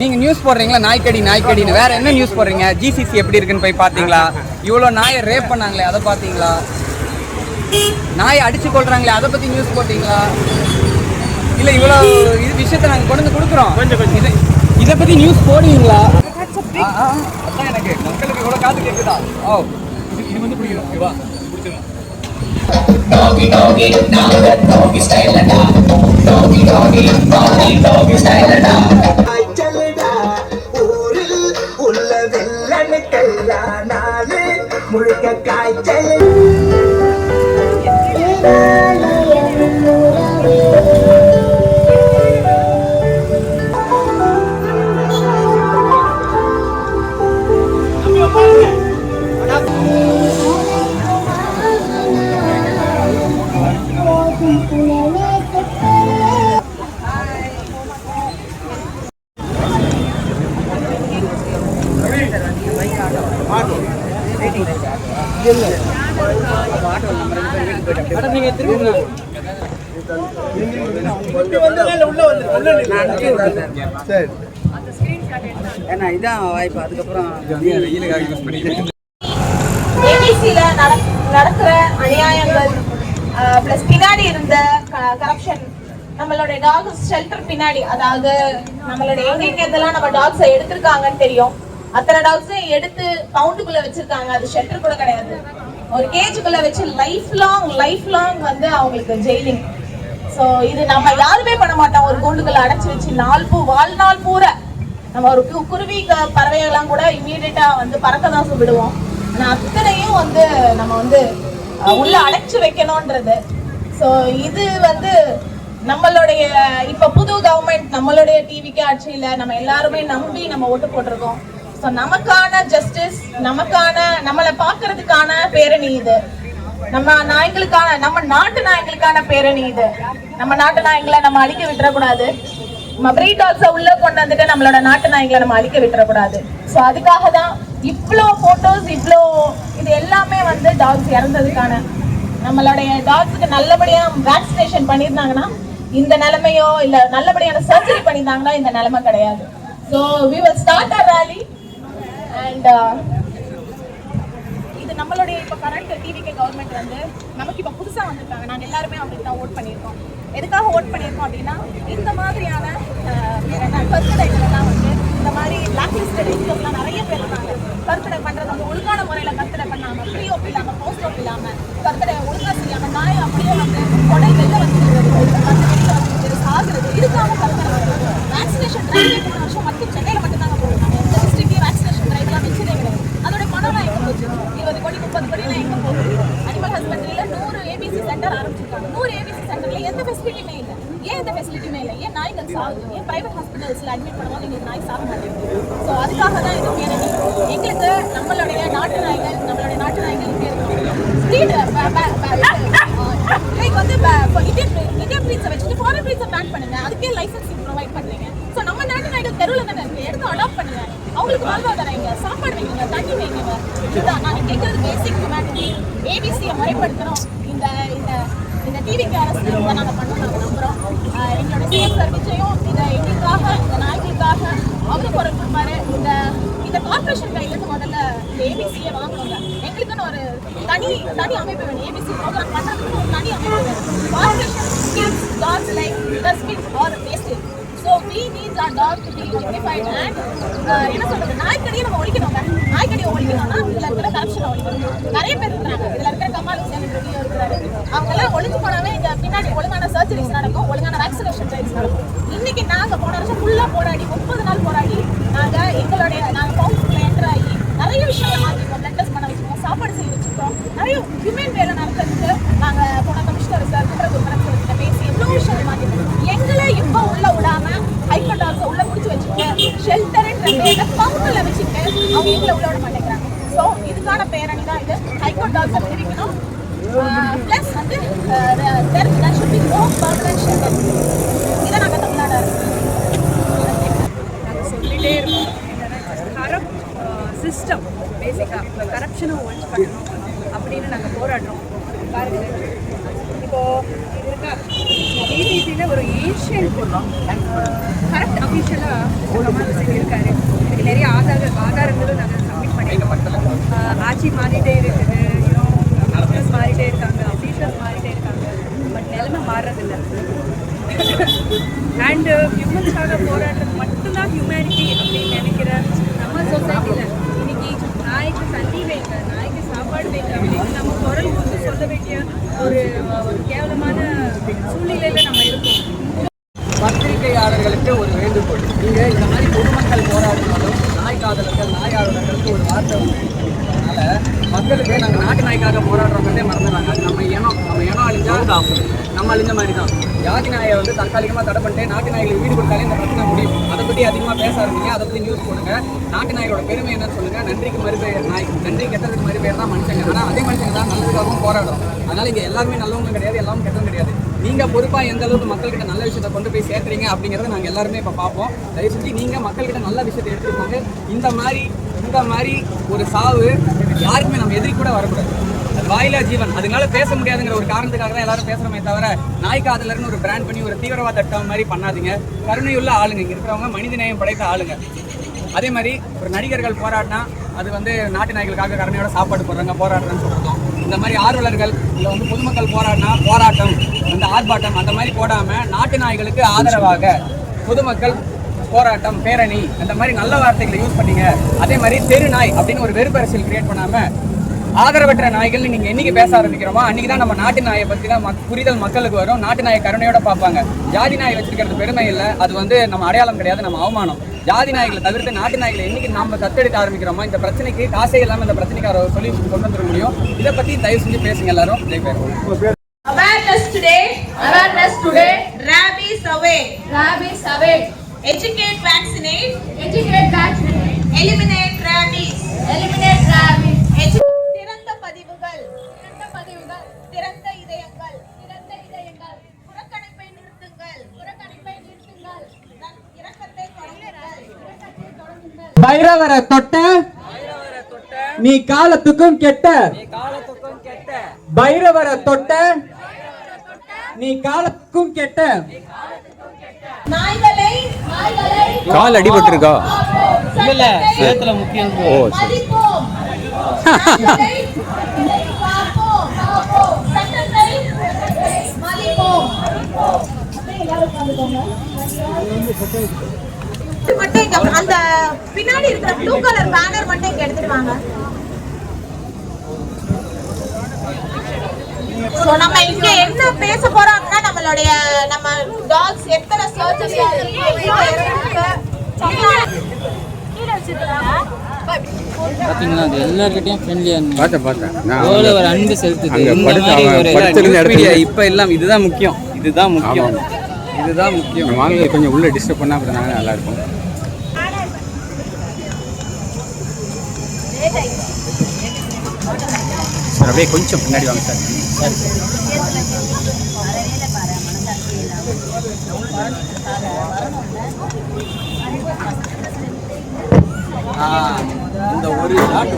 நீங்க நியூஸ் போடுறீங்களா நாய்க்கடின்னு வேற என்ன நியூஸ் போடுறீங்க? ஜிசிசி எப்படி இருக்குன்னு போய் பாத்தீங்களா? இவ்வளவு நாயை ரேப் பண்ணாங்களே அதை பாத்தீங்களா? நாயை அடிச்சு கொள்றாங்களே அதை பத்தி நியூஸ் போட்டீங்களா? இல்ல இவ்வளவு இது விஷயத்த நாங்க கொண்டு கொடுக்குறோம், இதை பத்தி நியூஸ் போடுவீங்களா? அதான் எனக்கு மக்களுக்கு இவ்வளவு காது கேக்குதா? ஓ இது வந்து புரியணும். ஓகேவா? புடிச்சிருங்க. Doggy doggy naga doggy style da doggy doggy doggy doggy style da ay chalda uril ulla vellan kalla naale mulka kai chal இதான் வாய்ப்பு. அதுக்கப்புறம் ஏபிசில நடக்கிற அநியாயங்கள் பிளஸ் பின்னாடி இருந்த கரப்ஷன், நம்மளோட டாக் ஷெல்டர் பின்னாடி, அதாவது நம்மளோட எங்க இதெல்லாம் நம்ம டாக்ஸை எடுத்திருக்காங்கன்னு தெரியும். அத்தனை டாக்ஸையும் எடுத்து பவுண்டுக்குள்ள வச்சிருக்காங்க. அது ஷெல்டர் கூட கிடையாது, ஒரு கேஜுக்குள்ள வச்சு லைஃப் லாங் வந்து அவங்களுக்கு ஜெயிலிங். ஸோ இது நம்ம யாருமே பண்ண மாட்டோம். ஒரு கூண்டுக்குள்ள அடைச்சி வச்சு வாழ்நாள் பூரா நம்ம ஒரு குருவி பறவைகள்லாம் கூட இம்மீடியட்டா வந்து பறக்க தான் விடுவோம். ஆனா அத்தனையும் வந்து நம்ம வந்து உள்ள அடைச்சு வைக்கணும்ன்றது. ஸோ இது வந்து நம்மளுடைய இப்ப புது கவர்மெண்ட், நம்மளுடைய டிவிக்கு ஆட்சியில நம்ம எல்லாருமே நம்பி நம்ம ஓட்டு போட்டிருக்கோம். ஸோ நமக்கான ஜஸ்டிஸ், நம்மளை பாக்குறதுக்கான பேரணி இது. நம்ம நாட்டு நாய்களுக்கான பேரணி இது. நம்ம நாட்டு நாய்களை நம்ம அழிக்க விட்டுறக்கூடாது. நம்ம பிரீட் டாக்ஸை உள்ள கொண்டு வந்துட்டு நம்மளோட நாட்டு நாய்களை நம்ம அழிக்க விட்டுறக்கூடாது. ஸோ அதுக்காக தான் இவ்வளோ போட்டோஸ், இது எல்லாமே வந்து டாக்ஸ் இறந்ததுக்கான, நம்மளுடைய டாக்ஸுக்கு நல்லபடியா வேக்சினேஷன் பண்ணியிருந்தாங்கன்னா இந்த நிலைமையோ, இல்ல நல்லபடியான சர்ஜரி பண்ணியிருந்தாங்கன்னா இந்த நிலைமை கிடையாது. So we will start a rally and இது நம்மளுடைய இப்போ கரண்ட் டிவிகே கவர்மெண்ட் வந்து நமக்கு இப்போ புதுசாக வந்திருக்காங்க. நாங்கள் எல்லாருமே அவங்களுக்கு தான் ஓட் பண்ணியிருக்கோம். எதுக்காக ஓட் பண்ணியிருக்கோம் அப்படின்னா, இந்த மாதிரியான கருத்தடைகள் எல்லாம் வந்து இந்த மாதிரி பிளாக் லிஸ்டட் இன்கம்லாம் நிறைய பேர் இருக்காங்க. கருத்தடை பண்ணுறது வந்து ஒழுங்கான முறையில் கருத்தடை பண்ணாமல், ப்ரீ ஓப் இல்லாமல், போஸ்ட் ஓப் இல்லாமல், கருத்தடை ஒழுங்காக செய்யாமல், நாய் அப்படியே வந்து கொடை வெளில வந்துருக்கிறது, வெளியில் வந்து சாகுறது, இதுக்காக கருத்தடை வந்து வேக்சினேஷன் ட்ரைவ் 3 வருஷம் மட்டும் சென்னையில் மட்டும்தாங்க போடுறாங்க. எந்த டிஸ்ட்ரிக்ட்லேயும் வேக்சினேஷன் ட்ரைவ்லாம் வச்சதே கிடையாது. அதோட பணம்லாம் எங்கே போச்சு? 20 கோடி 30 கோடிலாம் எங்கே போகுது? அனிமல் ஹஸ்பண்டரியில் 100 ஏபிசி சென்டர் ஆரம்பிச்சிருக்காங்க. 100 ஏபிசி சென்டர்ல எந்த ஃபெசிலிட்டியுமே இல்லை. ஏன் எந்த ஃபெசிலிட்டியுமே இல்லை? ஏன் நாய்கள் சாகுது? ஏன் பிரைவேட் ஹாஸ்பிட்டல்ஸில் அட்மிட் பண்ணும்போது எங்களுக்கு நாய் சாக மாட்டேங்குது? ஸோ அதுக்காக தான் இது பேரணி. எங்களுக்கு நம்மளுடைய நாட்டு நாய்கள் இந்தியன் பிரீட்ஸை வச்சுட்டு ஃபாரின் பிரீட்ஸை பேன் பண்ணுங்க. அதுக்கே லைசன்ஸ் ப்ரொவைட் பண்ணுறீங்க. ஸோ நம்ம நாட்டு நாய்கள் தெருவில் தானே இருக்கு, எடுத்து அடாப்ட் பண்ணுங்க. அவங்களுக்கு வாழ்வாதாரம் வைங்க, சாப்பாடு வைங்க, தண்ணி வைங்க. இதுதான் நாங்கள் கேட்கறது பேசிக் ஹியூமனிட்டி. ஏபிசியை முறைப்படுத்தணும். இந்த டிவிக்கு அரசு இதை நாங்கள் பண்ணணும், நாங்கள் நம்புகிறோம். எங்களோட சிஎம் சார் விஜயும் இதை எங்களுக்காக, இந்த நாய்களுக்காக அவரு குரல் கொடுப்பாரு. இந்த கார்பரேஷன் கையிலேருந்து முதல்ல இந்த ஏபிசியை வாங்கணுங்க. எங்களுக்குன்னு ஒரு தனி அமைப்பு வேணும். ஏபிசி ப்ரோக்ராம் பண்ணுறதுக்கு ஒரு தனி அமைப்பு வேணும். Corporation gives tax like dustbin or wastage. So we need our dog to be dignified and என்ன சொல்றது, நாய்க்கடியை நம்ம ஒழிக்கணுங்க. நாய்க்கடியை ஒழிக்கணும்னா இதில் இருக்கிற கரப்ஷனை ஒழிக்கணும். நிறைய பேர் இருக்கிறாங்க. இதில் இருக்கிற கமால் ஹுசேன் ரெடியோ இருக்கிறாரு. அவங்கெல்லாம் ஒழிஞ்சு போனாவே இங்கே பின்னாடி ஒழுங்கான சர்ஜரிஸ் நடக்கும், ஒழுங்கான வேக்சினேஷன் ட்ரைவ்ஸ் நடக்கும். இன்னைக்கு நாங்கள் போன வருஷம் ஃபுல்லாக போராடி 30 நாள் போராடி நாங்கள் பவுன்ஸ்குள்ளே என்டர் ஆகி நிறைய விஷயங்களை மாற்றிருக்கோம். பிளட் டெஸ்ட் பண்ண வச்சுருக்கோம், சாப்பாடு செய்ய வச்சுருக்கோம். நிறைய ஹியூமன் வேலை நடக்கிறதுக்கு நாங்கள் போன கமிஷனர் சார் குற்றகுமரன் பேசி எவ்வளோ விஷயங்கள் மாற்றிருக்கோம். எங்களை இப்போ உள்ள விடாம ஹைகோர்ட் டாக்ஸை உள்ள முடிச்சு வச்சுட்டு ஷெல்டர்ன்ற பவுண்டில் வச்சுட்டு அவங்க எங்களை உள்ள விட மாட்டேங்கிறாங்க. ஸோ இதுக்கான பேரணி தான் இது. ஹைகோர்ட் டாக்ஸை பிரிக்கணும். ப்ளஸ் வந்து there should be no permanent shelter. இதை நாங்கள் தமிழ்நாடு அரசு நாங்கள் சொல்லிகிட்டே இருக்கோம். கரப்ட் சிஸ்டம் பேசிக்காக கரப்ஷனை ஒழிச்சு பண்ணணும் அப்படின்னு நாங்கள் போராடுறோம். பாருங்கள், இப்போது இது பேசிக்காக ஜிசிசியில் ஒரு ஏஷியன் கரெக்ட் அஃபிஷியலாக இருக்காரு. இதுக்கு நிறைய ஆதாரங்களும் நாங்கள் சப்மிட் பண்ணியிருக்கோம். ஆட்சி மாறிட்டே இருக்குது, மினிஸ்டர்ஸ் மாறிட்டே இருக்காங்க, அஃபீஷியல்ஸ் மாறிட்டே இருக்காங்க, பட் நிலைமை மாறுறதில்லை. அண்டு ஹியூமன்ஸாக போராடுறது மட்டும்தான் ஹியூமனிட்டி அப்படின்னு நினைக்கிற நம்ம சொசைட்டியில் இன்னைக்கு நாய்க்கு தண்ணி வைங்க, நாய்க்கு சாப்பாடு வைங்க அப்படின்னு நம்ம குரல் கொடுத்து சொல்ல வேண்டிய ஒரு கேவலமான சூழ்நிலையில் நம்ம இருக்கோம். பத்திரிகையாளர்களுக்கு ஒரு வேண்டுகோள், நீங்கள் இந்த மாதிரி பொதுமக்கள் போராடினாலும் நாய் காதலர்கள் நாய் ஆளுநர்களுக்கு ஒரு வார்த்தை அதனால மக்களுக்கு நாங்கள் நாட்டு நாய்க்காக போராடுறவங்களே மறந்துடுறாங்க. நம்ம இனம் அழிஞ்சா நம்ம அழிஞ்ச மாதிரி தான். ஜாதி நாயை வந்து தற்காலிகமாக தடை பண்ணிட்டு நாட்டு நாய்களுக்கு வீடு கொடுத்தாலே இந்த பிரச்சனை முடியும். அதை பற்றி அதிகமாக பேச ஆரம்பிங்க, அதை பற்றி நியூஸ் போடுங்க. நாட்டு நாயோட பெருமை என்னன்னு சொல்லுங்கள். நன்றிக்கு மறுபெயர் நாய், நன்றி கெட்டதுக்கு மறுபெயர் தான் மனுஷங்க. ஆனால் அதே மனுஷங்க தான் நல்லதுக்காகவும் போராடும். அதனால் இங்கே எல்லாருமே நல்லவங்க கிடையாது, எல்லாரும் கெட்டதும் கிடையாது. நீங்கள் பொறுப்பாக எந்த அளவுக்கு மக்கள்கிட்ட நல்ல விஷயத்தை கொண்டு போய் சேர்த்துறீங்க அப்படிங்கிறத நாங்கள் எல்லாருமே இப்போ பார்ப்போம். தயவு செஞ்சு நீங்கள் மக்கள்கிட்ட நல்ல விஷயத்தை எடுத்துருக்காங்க. இந்த மாதிரி ஒரு சாவு யாருக்குமே நம்ம எதிரி கூட வரக்கூடாது. அது வாயிலா ஜீவன், அதனால பேச முடியாதுங்கிற ஒரு காரணத்துக்காக தான் எல்லாரும் பேசுகிறோமே தவிர நாய் காதலர்னு ஒரு பிராண்ட் பண்ணி ஒரு தீவிரவாத திட்டம் மாதிரி பண்ணாதீங்க. கருணையுள்ள ஆளுங்க இங்கே இருக்கிறவங்க, மனிதநேயம் படைத்த ஆளுங்க. அதே மாதிரி ஒரு நடிகர்கள் போராடினா அது வந்து நாட்டு நாய்களுக்காக கருணையோட சாப்பாடு போடுறாங்க, போராடுறேன்னு சொல்கிறோம். இந்த மாதிரி ஆர்வலர்கள் இல்லை வந்து பொதுமக்கள் போராடினா போராட்டம், அந்த ஆர்ப்பாட்டம் அந்த மாதிரி போடாமல் நாட்டு நாய்களுக்கு ஆதரவாக பொதுமக்கள் போராட்டம், பேரணி, அந்த மாதிரி நல்ல வார்த்தைகளை யூஸ் பண்ணீங்க. அதே மாதிரி தெரு நாய் அப்படின்னு ஒரு வெறுப்பரசியல் கிரியேட் பண்ணாமல் ஆதரவற்ற நாய்கள் நீங்கள் என்னைக்கு பேச ஆரம்பிக்கிறோமோ அன்றைக்கி தான் நம்ம நாட்டு நாயை பற்றி தான் புரிதல் மக்களுக்கு வரும். நாட்டு நாயை கருணையோட பார்ப்பாங்க. ஜாதி நாயை வச்சிருக்கிறது பெருமை இல்லை, அது வந்து நம்ம அடையாளம் கிடையாது, நம்ம அவமானம். ஜாதி நாய்களை தவிர்த்து நாட்டு நாய்களை என்னைக்கு நம்ம தத்தெடுக்க ஆரம்பிக்கிறோமோ இந்த பிரச்சனைக்கு காசே இல்லாமல் இந்த பிரச்சனைக்கு சொல்யூஷன் கொண்டு வந்துட முடியும். இதை பற்றி தயவு செஞ்சு பேசுங்க எல்லாரும். Awareness today. Rabies away. Educate, vaccinate. Eliminate rabies. திறந்த பதிவுகள், திறந்த இதயங்கள். புறக்கணிப்பை நிறுத்துங்கள். இரக்கத்தை தொடங்குங்கள். பைரவரை தொட்ட நீ காலத்துக்கும் கெட்ட. பைரவரை தொட்ட நீ காலத்துக்கும் கெட்ட. நாய்களை கால் அடிபட்டிருக்கா? இல்ல சேத்துல முக்கியம். ஓ சரி. அந்த பின்னாடி இருக்கிற ப்ளூ கலர் பேனர் மட்டும் இங்க எடுத்துட்டு வாங்க. சோ நம்ம இங்க என்ன பேச போறோம் அப்படின்னா நம்ம டாக்ஸ் எத்தனை சர்ஜரி பாத்தீங்களா, அது எல்லார்கிட்டயும் ஃப்ரெண்ட்லியா இருந்தாங்க. பார்த்தேன் எவ்வளவு ஒரு அன்பு செலுத்துது. அங்க இந்த படுத்து மாதிரி அவன் ஒரு படுத்திருந்த இடத்துல இப்ப எல்லாம் இதுதான் முக்கியம். வாங்க கொஞ்சம் உள்ள டிஸ்டர்ப் பண்ணா அப்புறம் நாங்கள் நல்லா இருக்கும். சார் அப்படியே கொஞ்சம் பின்னாடி வாங்க சார். இந்த ஒரு ஷாட்